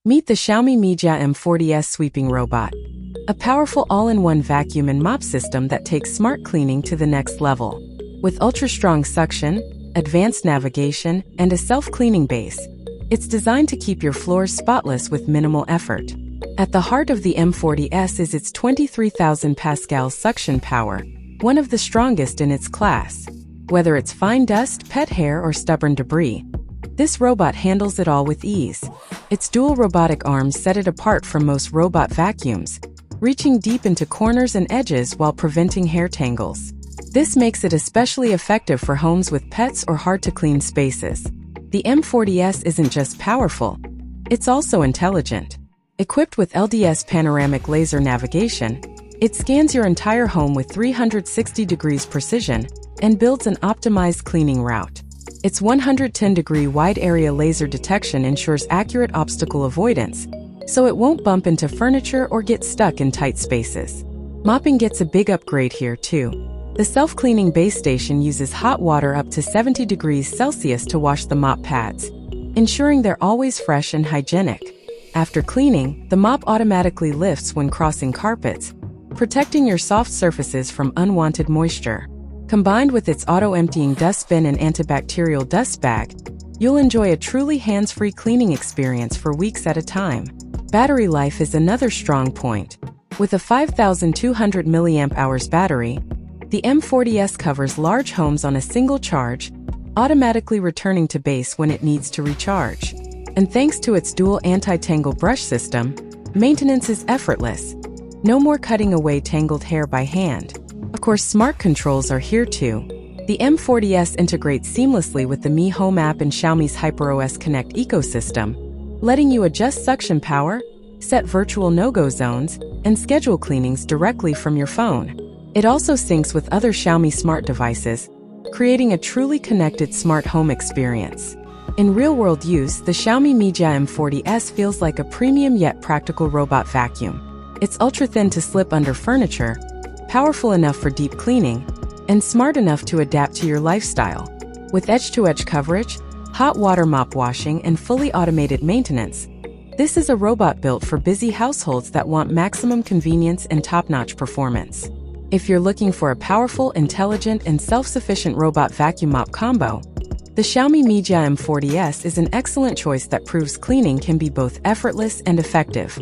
Meet the Xiaomi Mijia M40S sweeping robot, a powerful all-in-one vacuum and mop system that takes smart cleaning to the next level. With ultra-strong suction, advanced navigation, and a self-cleaning base, it's designed to keep your floors spotless with minimal effort. At the heart of the M40S is its 23,000 pascal suction power, one of the strongest in its class. Whether it's fine dust, pet hair, or stubborn debris, this robot handles it all with ease. Its dual robotic arms set it apart from most robot vacuums, reaching deep into corners and edges while preventing hair tangles. This makes it especially effective for homes with pets or hard-to-clean spaces. The M40S isn't just powerful, it's also intelligent. Equipped with LDS panoramic laser navigation, it scans your entire home with 360 degrees precision and builds an optimized cleaning route. Its 110-degree wide-area laser detection ensures accurate obstacle avoidance, so it won't bump into furniture or get stuck in tight spaces. Mopping gets a big upgrade here, too. The self-cleaning base station uses hot water up to 70 degrees Celsius to wash the mop pads, ensuring they're always fresh and hygienic. After cleaning, the mop automatically lifts when crossing carpets, protecting your soft surfaces from unwanted moisture. Combined with its auto-emptying dustbin and antibacterial dust bag, you'll enjoy a truly hands-free cleaning experience for weeks at a time. Battery life is another strong point. With a 5,200 mAh battery, the M40S covers large homes on a single charge, automatically returning to base when it needs to recharge. And thanks to its dual anti-tangle brush system, maintenance is effortless. No more cutting away tangled hair by hand. Of course, smart controls are here too. The M40S integrates seamlessly with the Mi Home app and Xiaomi's HyperOS Connect ecosystem, letting you adjust suction power, set virtual no-go zones, and schedule cleanings directly from your phone. It also syncs with other Xiaomi smart devices, creating a truly connected smart home experience. In real-world use, the Xiaomi Mijia M40S feels like a premium yet practical robot vacuum. It's ultra-thin to slip under furniture, powerful enough for deep cleaning, and smart enough to adapt to your lifestyle. With edge-to-edge coverage, hot water mop washing, and fully automated maintenance, this is a robot built for busy households that want maximum convenience and top-notch performance. If you're looking for a powerful, intelligent, and self-sufficient robot vacuum mop combo, the Xiaomi Mijia M40S is an excellent choice that proves cleaning can be both effortless and effective.